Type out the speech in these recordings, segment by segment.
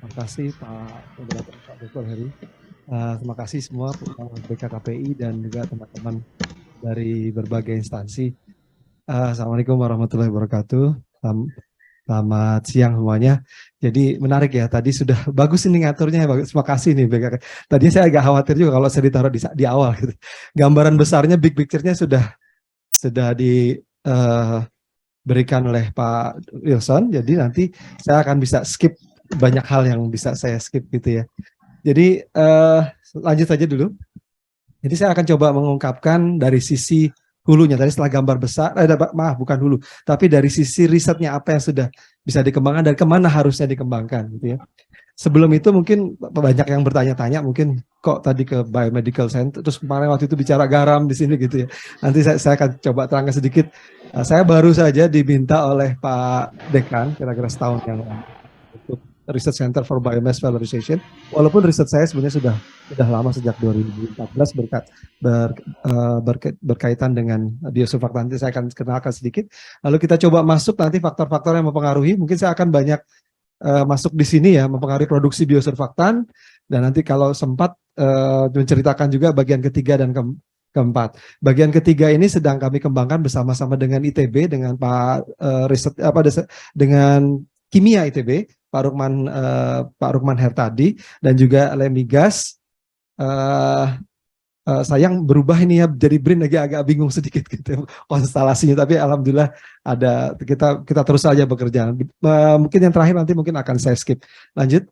Terima kasih Pak Moderator Pak Dr. Heri. Terima kasih semua BKKPI dan juga teman-teman dari berbagai instansi. Assalamualaikum warahmatullahi wabarakatuh. Selamat siang semuanya. Jadi menarik ya, tadi sudah bagus ini ngaturnya, bagus. Terima kasih nih BKK. Tadi saya agak khawatir juga kalau saya ditaruh di awal gitu. Gambaran besarnya, big picture-nya sudah diberikan oleh Pak Wilson. Jadi nanti saya akan bisa skip banyak hal yang bisa saya skip gitu ya. Jadi lanjut saja dulu. Jadi saya akan coba mengungkapkan dari sisi hulunya. Tadi setelah gambar besar, maaf bukan hulu, tapi dari sisi risetnya apa yang sudah bisa dikembangkan dan kemana harusnya dikembangkan gitu ya. Sebelum itu mungkin banyak yang bertanya-tanya, mungkin kok tadi ke biomedical center, terus kemarin waktu itu bicara garam di sini gitu ya. Nanti saya akan coba terangkan sedikit. Saya baru saja diminta oleh Pak Dekan, kira-kira setahun yang lalu, untuk Research Center for Biomass Valorization. Walaupun riset saya sebenarnya sudah lama sejak 2014 berkaitan dengan biosurfaktan. Nanti saya akan kenalkan sedikit. Lalu kita coba masuk nanti faktor-faktor yang mempengaruhi. Mungkin saya akan banyak masuk di sini ya, mempengaruhi produksi biosurfaktan, dan nanti kalau sempat menceritakan juga bagian ketiga dan keempat. Bagian ketiga ini sedang kami kembangkan bersama-sama dengan ITB, dengan Pak riset dengan kimia ITB, Pak Rukman Hertadi, dan juga Lemigas. Sayang berubah ini ya, jadi BRIN agak bingung sedikit gitu konstelasinya, tapi alhamdulillah ada, kita terus saja bekerja. Mungkin yang terakhir nanti mungkin akan saya skip. Lanjut.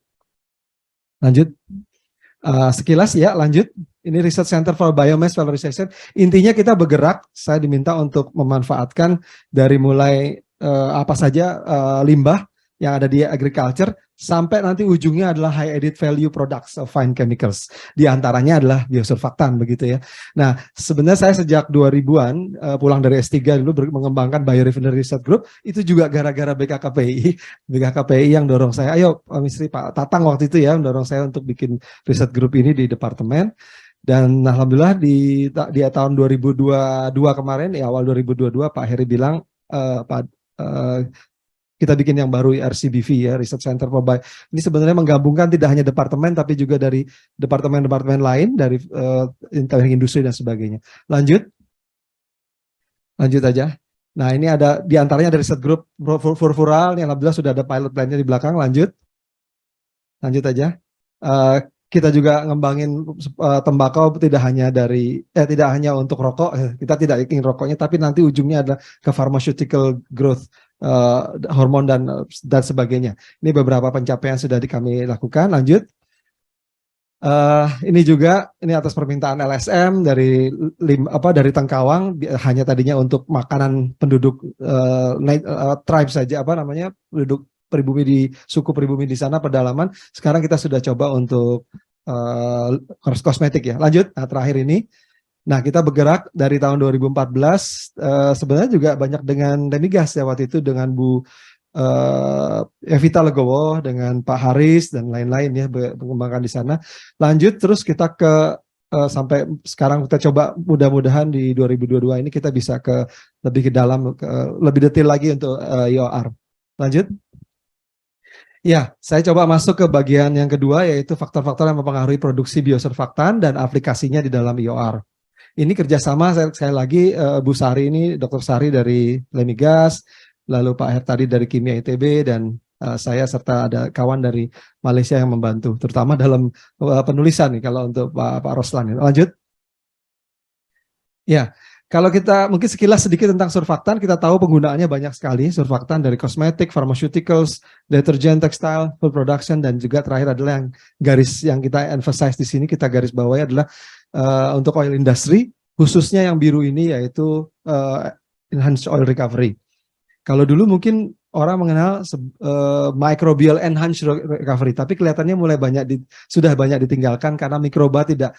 Sekilas ya, lanjut. Ini Research Center for Biomass Valorization. Intinya kita bergerak, saya diminta untuk memanfaatkan dari mulai apa saja limbah yang ada di agriculture, sampai nanti ujungnya adalah high added value products of fine chemicals. Di antaranya adalah biosurfaktan begitu ya. Nah, sebenarnya saya sejak 2000-an pulang dari S3 dulu mengembangkan Biorefinery Research Group, itu juga gara-gara BKKPI. BKKPI yang dorong saya, ayo Pak Misri, Pak Tatang waktu itu ya, mendorong saya untuk bikin riset group ini di departemen. Dan alhamdulillah di tahun 2022 kemarin, di awal 2022 Pak Heri bilang, Pak kita bikin yang baru RCBV ya, Research Center for Bio. Ini sebenarnya menggabungkan tidak hanya departemen tapi juga dari departemen-departemen lain, dari teknik industri dan sebagainya. Lanjut aja. Nah, ini ada di antaranya dari riset grup Furfural yang alhamdulillah sudah ada pilot plan-nya di belakang. Lanjut aja. Kita juga ngembangin tembakau tidak hanya untuk rokok, kita tidak ingin rokoknya, tapi nanti ujungnya adalah ke pharmaceutical growth, hormon dan sebagainya. Ini beberapa pencapaian sudah kami lakukan. Lanjut. Ini atas permintaan LSM dari Tengkawang, hanya tadinya untuk makanan penduduk tribe saja, penduduk suku pribumi di sana, pedalaman. Sekarang kita sudah coba untuk kosmetik ya. Lanjut. Nah, terakhir ini, nah kita bergerak dari tahun 2014, sebenarnya juga banyak dengan Lemigas ya, waktu itu dengan Bu Evita Legowo, dengan Pak Haris dan lain-lain ya, mengembangkan di sana. Lanjut terus kita sampai sekarang, kita coba mudah-mudahan di 2022 ini kita bisa lebih ke dalam, lebih detail lagi untuk IOR. Lanjut. Ya, saya coba masuk ke bagian yang kedua, yaitu faktor-faktor yang mempengaruhi produksi biosurfaktan dan aplikasinya di dalam IOR. Ini kerjasama sekali lagi, Bu Sari ini, Dr. Sari dari Lemigas, lalu Pak Hertadi dari Kimia ITB, dan saya serta ada kawan dari Malaysia yang membantu, terutama dalam penulisan nih kalau untuk Pak Roslan. Lanjut. Ya, kalau kita mungkin sekilas sedikit tentang surfaktan, kita tahu penggunaannya banyak sekali. Surfaktan dari kosmetik, pharmaceuticals, deterjen, textile, food production, dan juga terakhir adalah yang kita emphasize di sini, kita garis bawahi adalah untuk oil industry, khususnya yang biru ini, yaitu enhanced oil recovery. Kalau dulu mungkin orang mengenal microbial enhanced recovery, tapi kelihatannya sudah banyak ditinggalkan karena mikroba tidak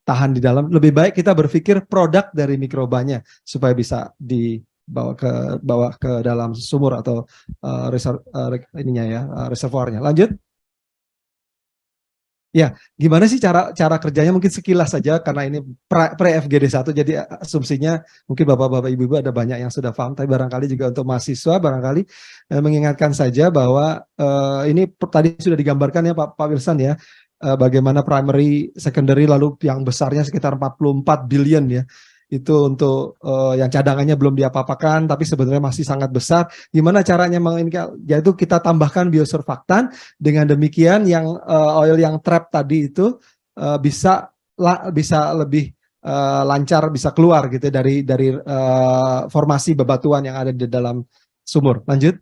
tahan di dalam. Lebih baik kita berpikir produk dari mikrobanya supaya bisa dibawa ke dalam sumur atau reservoirnya. Lanjut. Ya, gimana sih cara cara kerjanya mungkin sekilas saja karena ini pre-FGD 1 jadi asumsinya mungkin Bapak-bapak Ibu-ibu ada banyak yang sudah paham tapi barangkali juga untuk mahasiswa barangkali mengingatkan saja bahwa ini tadi sudah digambarkan ya Pak Wilson ya bagaimana primary, secondary lalu yang besarnya sekitar 44 billion ya. Itu untuk yang cadangannya belum diapa-apakan tapi sebenarnya masih sangat besar. Gimana caranya yaitu kita tambahkan biosurfaktan dengan demikian yang oil yang trap tadi itu bisa lebih lancar bisa keluar gitu dari formasi bebatuan yang ada di dalam sumur. Lanjut.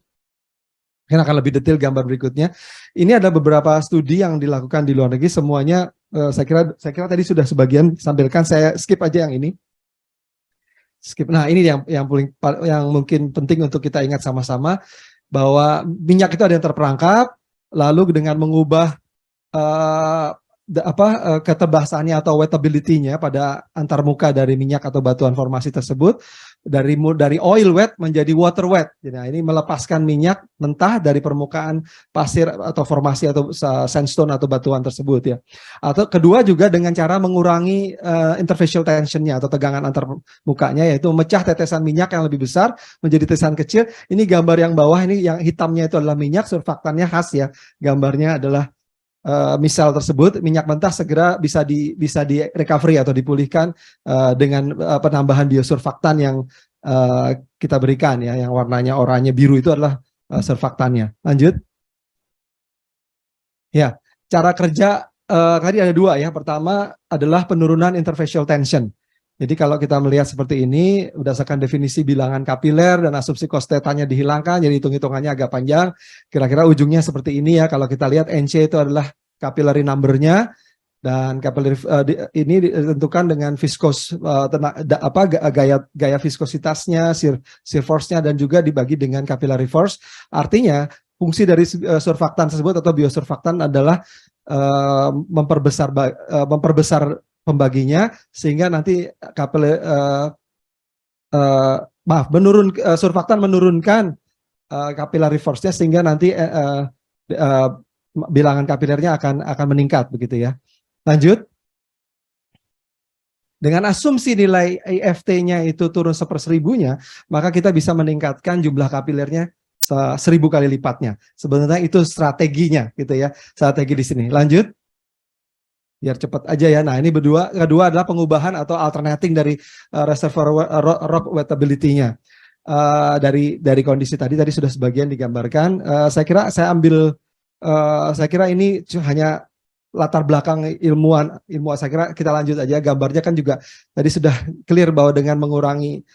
Mungkin akan lebih detail gambar berikutnya. Ini ada beberapa studi yang dilakukan di luar negeri semuanya saya kira tadi sudah sebagian sampaikan, saya skip aja yang ini. Skip. Nah, ini yang mungkin penting untuk kita ingat sama-sama bahwa minyak itu ada yang terperangkap, lalu dengan mengubah ketebasannya atau wettability-nya pada antarmuka dari minyak atau batuan formasi tersebut dari oil wet menjadi water wet. Nah, ini melepaskan minyak mentah dari permukaan pasir atau formasi atau sandstone atau batuan tersebut ya. Atau kedua juga dengan cara mengurangi interfacial tension-nya atau tegangan antar mukanya yaitu memecah tetesan minyak yang lebih besar menjadi tetesan kecil. Ini gambar yang bawah ini yang hitamnya itu adalah minyak, surfaktannya khas ya. Gambarnya adalah misal tersebut minyak mentah segera bisa di recovery atau dipulihkan dengan penambahan biosurfaktan yang kita berikan ya, yang warnanya oranye biru itu adalah surfaktannya. Lanjut. Ya, cara kerja tadi ada dua ya. Pertama adalah penurunan interfacial tension. Jadi kalau kita melihat seperti ini, berdasarkan definisi bilangan kapiler dan asumsi cos theta-nya dihilangkan, jadi hitung-hitungannya agak panjang. Kira-kira ujungnya seperti ini ya. Kalau kita lihat NC itu adalah capillary number-nya, dan capillary ini ditentukan dengan viskos gaya viskositasnya, shear force-nya, dan juga dibagi dengan capillary force. Artinya fungsi dari surfaktan tersebut atau biosurfaktan adalah memperbesar pembaginya sehingga nanti surfaktan menurunkan capillary force-nya sehingga nanti bilangan kapilernya akan meningkat begitu ya. Lanjut. Dengan asumsi nilai EFT-nya itu turun 1/1000-nya, maka kita bisa meningkatkan jumlah kapilernya 1000 kali lipatnya. Sebenarnya itu strateginya gitu ya. Strategi di sini. Lanjut. Biar cepat aja ya. Nah, ini kedua adalah pengubahan atau alternating dari reservoir rock wettability-nya. Dari kondisi tadi sudah sebagian digambarkan. Saya kira ini hanya latar belakang ilmuwan. Saya kira kita lanjut aja. Gambarnya kan juga tadi sudah clear bahwa dengan mengurangi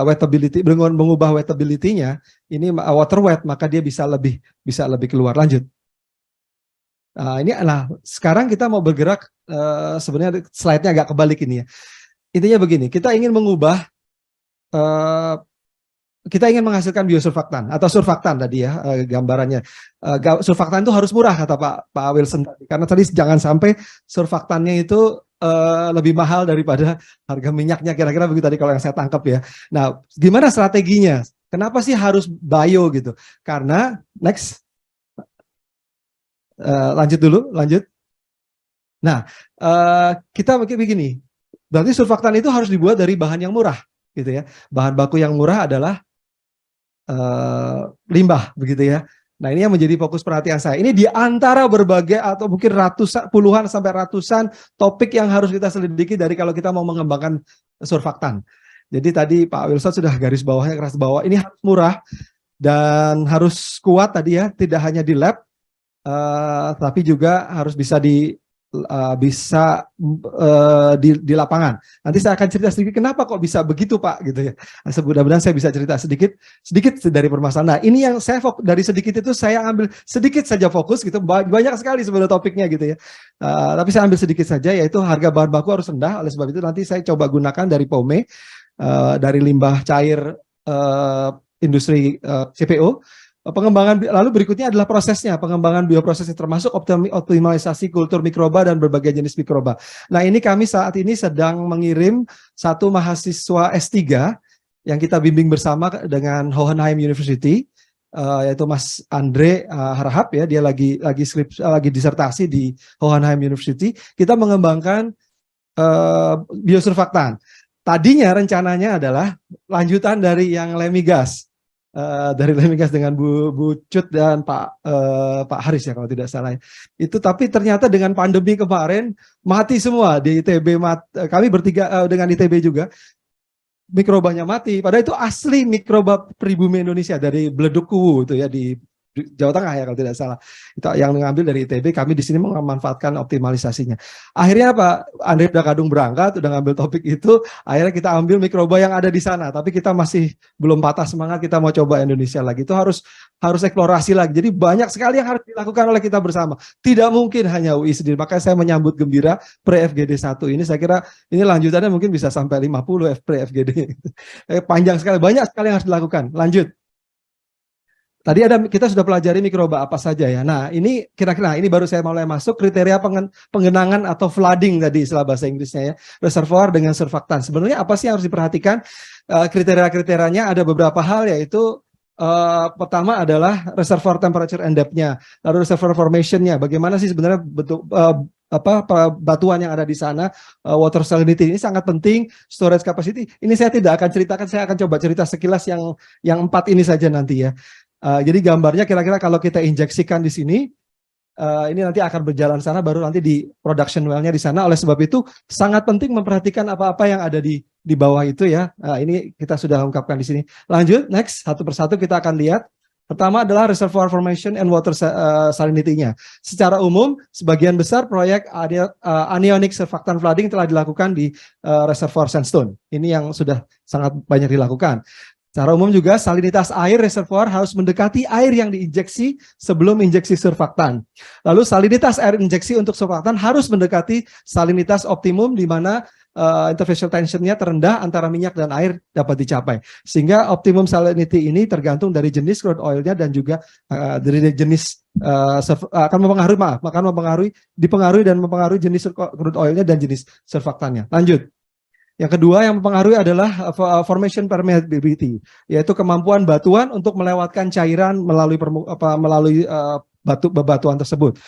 wettability, dengan mengubah wettability-nya, ini water wet, maka dia bisa lebih keluar. Lanjut. Sekarang kita mau bergerak, sebenarnya slide-nya agak kebalik ini ya. Intinya begini, kita ingin menghasilkan biosurfaktan atau surfaktan tadi ya gambarannya. Surfaktan itu harus murah kata Pak Wilson tadi, karena tadi jangan sampai surfaktannya itu lebih mahal daripada harga minyaknya, kira-kira begitu tadi kalau yang saya tangkap ya. Nah, gimana strateginya? Kenapa sih harus bio gitu? Karena next. Lanjut. Nah, kita begini, berarti surfaktan itu harus dibuat dari bahan yang murah, gitu ya. Bahan baku yang murah adalah limbah, begitu ya. Nah, ini yang menjadi fokus perhatian saya. Ini di antara berbagai atau mungkin puluhan sampai ratusan topik yang harus kita selidiki dari kalau kita mau mengembangkan surfaktan. Jadi tadi Pak Wilson sudah garis bawahnya keras bahwa ini harus murah dan harus kuat tadi ya, tidak hanya di lab. Tapi juga harus bisa di lapangan. Nanti saya akan cerita sedikit kenapa kok bisa begitu Pak gitu ya. Mudah-mudahan saya bisa cerita sedikit dari permasalahan. Nah, ini yang saya dari sedikit itu saya ambil sedikit saja fokus gitu. Banyak sekali sebenarnya topiknya gitu ya. Tapi saya ambil sedikit saja, yaitu harga bahan baku harus rendah. Oleh sebab itu nanti saya coba gunakan dari POME, dari limbah cair industri CPO. Pengembangan lalu berikutnya adalah prosesnya, pengembangan bioprosesnya termasuk optimalisasi kultur mikroba dan berbagai jenis mikroba. Nah, ini kami saat ini sedang mengirim satu mahasiswa S3 yang kita bimbing bersama dengan Hohenheim University yaitu Mas Andre Harahap ya, dia lagi disertasi di Hohenheim University. Kita mengembangkan biosurfaktan. Tadinya rencananya adalah lanjutan dari yang Lemigas. Dari Lemigas dengan Bu Cut dan Pak Haris ya kalau tidak salah. Itu tapi ternyata dengan pandemi kemarin mati semua di ITB. Kami bertiga dengan ITB juga. Mikrobanya mati, padahal itu asli mikroba pribumi Indonesia dari Beleduk Kuwu itu ya di Jawa Tengah ya kalau tidak salah. Itu yang mengambil dari ITB, kami di sini memanfaatkan optimalisasinya. Akhirnya apa? Andre udah kadung berangkat, udah ngambil topik itu, akhirnya kita ambil mikroba yang ada di sana, tapi kita masih belum patah semangat, kita mau coba Indonesia lagi. Itu harus eksplorasi lagi. Jadi banyak sekali yang harus dilakukan oleh kita bersama. Tidak mungkin hanya UI sendiri. Makanya saya menyambut gembira pre-FGD 1 ini, saya kira ini lanjutannya mungkin bisa sampai 50 pre-FGD. Panjang sekali, banyak sekali yang harus dilakukan. Lanjut. Tadi kita sudah pelajari mikroba apa saja ya. Nah, ini kira-kira ini baru saya mulai masuk kriteria pengenangan atau flooding tadi istilah bahasa Inggrisnya ya. Reservoir dengan surfaktan. Sebenarnya apa sih yang harus diperhatikan? Kriteria-kriterianya ada beberapa hal, yaitu pertama adalah reservoir temperature and depth-nya, lalu reservoir formation-nya. Bagaimana sih sebenarnya bentuk batuan yang ada di sana, water salinity ini sangat penting, storage capacity. Ini saya tidak akan ceritakan, saya akan coba cerita sekilas yang 4 ini saja nanti ya. Jadi gambarnya kira-kira kalau kita injeksikan di sini, ini nanti akan berjalan sana, baru nanti di production well-nya di sana. Oleh sebab itu sangat penting memperhatikan apa-apa yang ada di bawah itu ya. Ini kita sudah ungkapkan di sini. Lanjut, next, satu persatu kita akan lihat. Pertama adalah reservoir formation and water salinity-nya. Secara umum, sebagian besar proyek anionic surfactant flooding telah dilakukan di reservoir sandstone. Ini yang sudah sangat banyak dilakukan. Secara umum juga salinitas air reservoir harus mendekati air yang diinjeksi sebelum injeksi surfaktan. Lalu salinitas air injeksi untuk surfaktan harus mendekati salinitas optimum di mana interfacial tension-nya terendah antara minyak dan air dapat dicapai. Sehingga optimum salinity ini tergantung dari jenis crude oil-nya dan juga dari jenis dipengaruhi dan mempengaruhi jenis crude oil-nya dan jenis surfaktannya. Lanjut. Yang kedua yang mempengaruhi adalah formation permeability, yaitu kemampuan batuan untuk melewatkan cairan melalui bebatuan tersebut.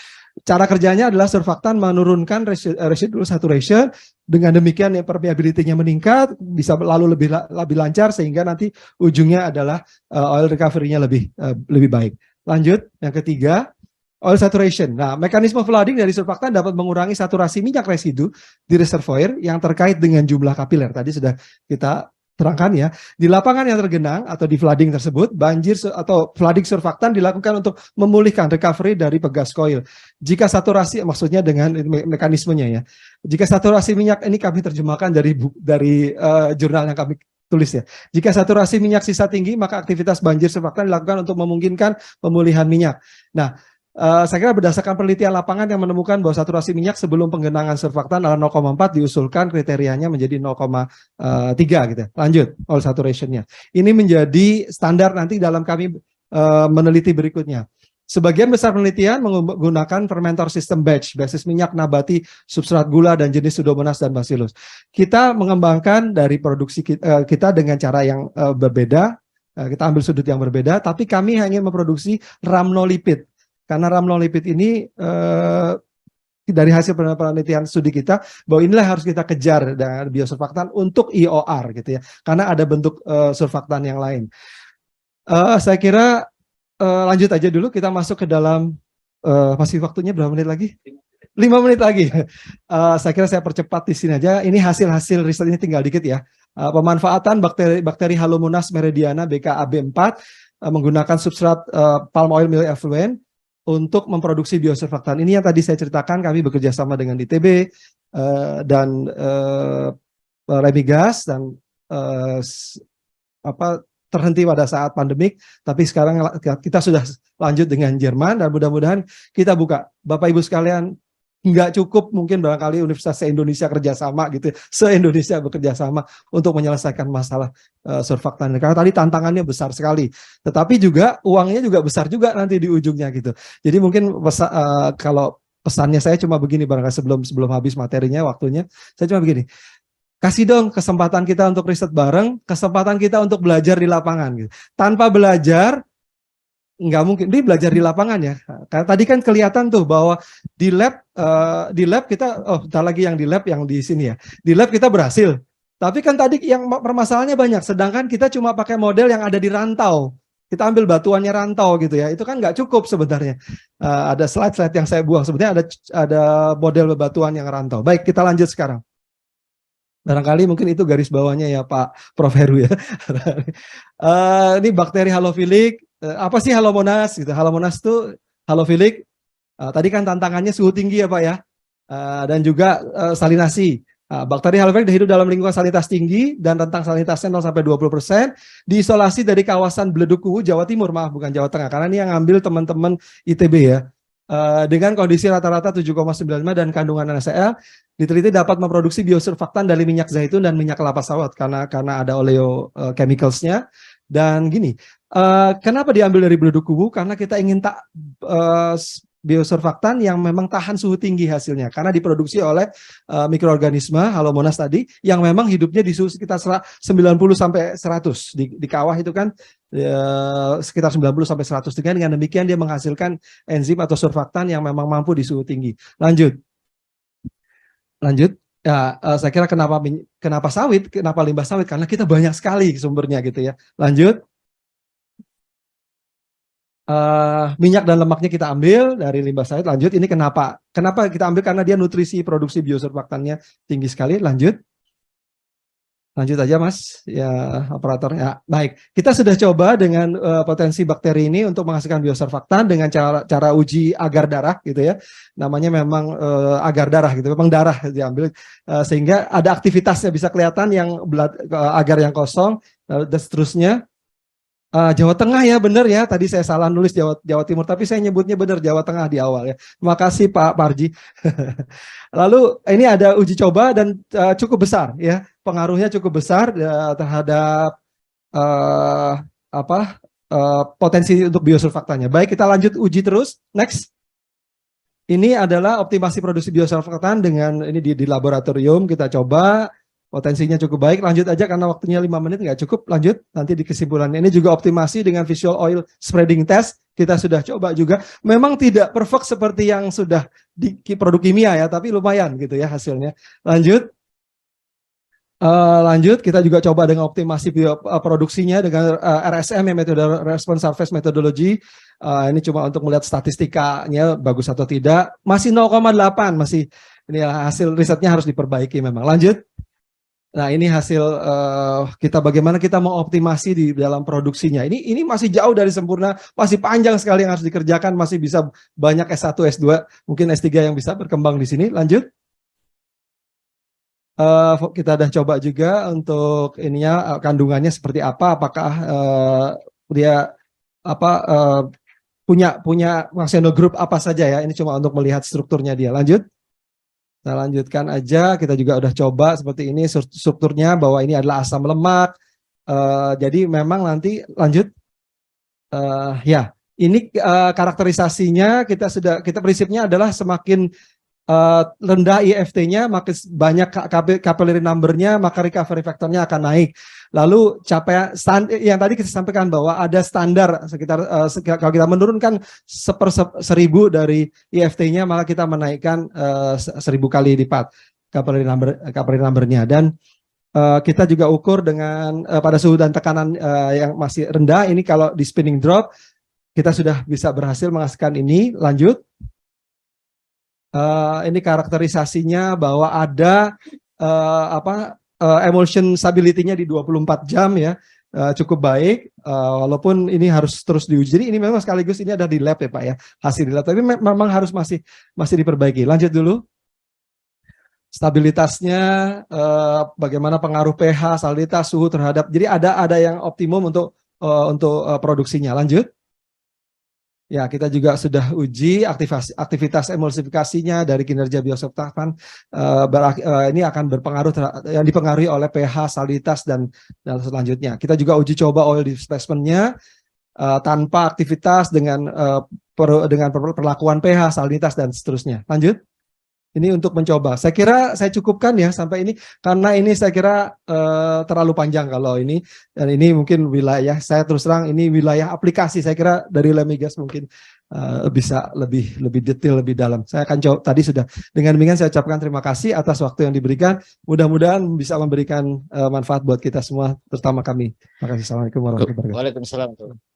Cara kerjanya adalah surfaktan menurunkan residual saturation, dengan demikian permeability-nya meningkat, bisa lalu lebih lancar sehingga nanti ujungnya adalah oil recovery-nya lebih baik. Lanjut, yang ketiga, oil saturation. Nah, mekanisme flooding dari surfaktan dapat mengurangi saturasi minyak residu di reservoir yang terkait dengan jumlah kapiler. Tadi sudah kita terangkan ya. Di lapangan yang tergenang atau di flooding tersebut, banjir atau flooding surfaktan dilakukan untuk memulihkan recovery dari pegas coil. Jika saturasi, maksudnya dengan mekanismenya ya. Jika saturasi minyak, ini kami terjemahkan dari jurnal yang kami tulis ya. Jika saturasi minyak sisa tinggi, maka aktivitas banjir surfaktan dilakukan untuk memungkinkan pemulihan minyak. Nah, saya kira berdasarkan penelitian lapangan yang menemukan bahwa saturasi minyak sebelum penggenangan surfaktan adalah 0,4, diusulkan kriterianya menjadi 0,3 gitu. Lanjut, oil saturation-nya. Ini menjadi standar nanti dalam kami meneliti berikutnya. Sebagian besar penelitian menggunakan fermentor sistem batch, basis minyak nabati, substrat gula, dan jenis Pseudomonas dan Bacillus. Kita mengembangkan dari produksi kita dengan cara yang berbeda, kita ambil sudut yang berbeda, tapi kami hanya memproduksi rhamnolipid. Karena rhamnolipid ini dari hasil penelitian studi kita bahwa inilah harus kita kejar dengan biosurfaktan untuk IOR gitu ya. Karena ada bentuk surfaktan yang lain. Saya kira lanjut aja dulu, kita masuk ke dalam masih waktunya berapa menit lagi? 5 menit lagi. Saya kira saya percepat di sini aja. Ini hasil riset ini tinggal dikit ya. Pemanfaatan bakteri Halomonas meridiana BKAB4 menggunakan substrat palm oil meal effluent untuk memproduksi biosurfaktan. Ini yang tadi saya ceritakan, kami bekerja sama dengan ITB dan Lemigas dan terhenti pada saat pandemik, tapi sekarang kita sudah lanjut dengan Jerman dan mudah-mudahan kita buka. Bapak Ibu sekalian, nggak cukup mungkin barangkali Universitas se-Indonesia kerjasama gitu, se-Indonesia bekerja sama untuk menyelesaikan masalah surfaktan. Karena tadi tantangannya besar sekali, tetapi juga uangnya juga besar juga nanti di ujungnya gitu. Jadi mungkin kalau pesannya saya cuma begini, barangkali sebelum habis materinya waktunya, saya cuma begini. Kasih dong kesempatan kita untuk riset bareng, kesempatan kita untuk belajar di lapangan gitu. Tanpa belajar nggak mungkin. Dia belajar di lapangan ya. Karena tadi kan kelihatan tuh bahwa di lab kita, bentar lagi yang di lab yang di sini ya. Di lab kita berhasil. Tapi kan tadi yang permasalahannya banyak. Sedangkan kita cuma pakai model yang ada di rantau. Kita ambil batuannya rantau gitu ya. Itu kan nggak cukup sebenarnya. Ada slide-slide yang saya buang. Sebenarnya ada model batuan yang rantau. Baik, kita lanjut sekarang. Barangkali mungkin itu garis bawahnya ya Pak Prof Heru ya. Ini bakteri halofilik. Apa sih halomonas? Gitu. Halomonas itu halofilik. Tadi kan tantangannya suhu tinggi ya Pak ya. Dan juga salinasi. Bakteri halofilik hidup dalam lingkungan salinitas tinggi dan rentang salinitasnya 0-20%. Diisolasi dari kawasan Beledukuwu, Jawa Timur, maaf bukan Jawa Tengah. Karena ini yang ngambil teman-teman ITB ya. Dengan kondisi rata-rata 7,95 dan kandungan NaCl, diteliti dapat memproduksi biosurfaktan dari minyak zaitun dan minyak kelapa sawit karena ada oleochemicals-nya. Dan gini, kenapa diambil dari Beledukuwu? Karena kita ingin biosurfaktan yang memang tahan suhu tinggi hasilnya, karena diproduksi oleh mikroorganisme halomonas tadi yang memang hidupnya di suhu sekitar 90 sampai 100 di kawah itu kan sekitar 90 sampai 100. Dengan demikian dia menghasilkan enzim atau surfaktan yang memang mampu di suhu tinggi. Lanjut. Ya, saya kira kenapa sawit, kenapa limbah sawit? Karena kita banyak sekali sumbernya gitu ya. Lanjut. Minyak dan lemaknya kita ambil dari limbah sawit. Lanjut, ini kenapa kita ambil? Karena dia nutrisi produksi biosurfaktannya tinggi sekali. Lanjut aja Mas ya, operator ya. Baik, kita sudah coba dengan potensi bakteri ini untuk menghasilkan biosurfaktan dengan cara uji agar darah gitu ya. Namanya memang agar darah gitu, memang darah diambil sehingga ada aktivitasnya bisa kelihatan yang agar yang kosong dan seterusnya. Jawa Tengah ya, benar ya. Tadi saya salah nulis Jawa Timur, tapi saya nyebutnya benar Jawa Tengah di awal ya. Terima kasih Pak Parji. Lalu ini ada uji coba dan cukup besar ya. Pengaruhnya cukup besar terhadap potensi untuk biosurfaktannya. Baik, kita lanjut uji terus. Next. Ini adalah optimasi produksi biosurfaktan dengan ini di laboratorium kita coba. Potensinya cukup baik. Lanjut aja karena waktunya 5 menit nggak cukup. Lanjut nanti di kesimpulannya. Ini juga optimasi dengan visual oil spreading test. Kita sudah coba juga. Memang tidak perfect seperti yang sudah di produk kimia ya, tapi lumayan gitu ya hasilnya. Lanjut kita juga coba dengan optimasi produksinya dengan RSM ya, metode Response Surface Methodology. Ini cuma untuk melihat statistikanya bagus atau tidak. Masih 0,8 masih ini hasil risetnya harus diperbaiki memang. Lanjut. Nah ini hasil kita bagaimana kita mau optimasi di dalam produksinya. Ini masih jauh dari sempurna, masih panjang sekali yang harus dikerjakan, masih bisa banyak S1, S2, mungkin S3 yang bisa berkembang di sini. Lanjut. Kita udah coba juga untuk ininya kandungannya seperti apa, apakah dia punya Maxiano Group apa saja ya. Ini cuma untuk melihat strukturnya dia. Lanjut. Nah lanjutkan aja, kita juga udah coba seperti ini strukturnya bahwa ini adalah asam lemak. Jadi memang nanti lanjut ya ini karakterisasinya kita prinsipnya adalah semakin rendah IFT-nya makin banyak capillary number-nya maka recovery factor-nya akan naik. Lalu yang tadi kita sampaikan bahwa ada standar sekitar kalau kita menurunkan 1/1000 dari IFT-nya maka kita menaikkan 1000 kali lipat capillary number-nya. Dan kita juga ukur dengan pada suhu dan tekanan yang masih rendah. Ini kalau di spinning drop kita sudah bisa berhasil menghasilkan ini. Lanjut. Ini karakterisasinya bahwa ada emulsion stability-nya di 24 jam ya, cukup baik, walaupun ini harus terus diuji. Jadi ini memang sekaligus ini ada di lab ya Pak ya, hasil di lab, tapi memang harus masih diperbaiki. Lanjut dulu. Stabilitasnya, bagaimana pengaruh pH, salinitas, suhu terhadap, jadi ada yang optimum untuk produksinya. Lanjut. Ya, kita juga sudah uji aktivitas emulsifikasinya dari kinerja biosurfaktan. Ini akan berpengaruh yang dipengaruhi oleh pH, salinitas dan selanjutnya. Kita juga uji coba oil displacement-nya tanpa aktivitas dengan perlakuan pH, salinitas dan seterusnya. Lanjut. Ini untuk mencoba. Saya kira saya cukupkan ya sampai ini karena ini saya kira terlalu panjang kalau ini, dan ini mungkin wilayah saya terus terang ini wilayah aplikasi. Saya kira dari Lemigas mungkin bisa lebih detail, lebih dalam. Saya akan coba, tadi sudah. Dengan demikian saya ucapkan terima kasih atas waktu yang diberikan. Mudah-mudahan bisa memberikan manfaat buat kita semua, terutama kami. Terima kasih. Assalamualaikum warahmatullahi wabarakatuh. Waalaikumsalam.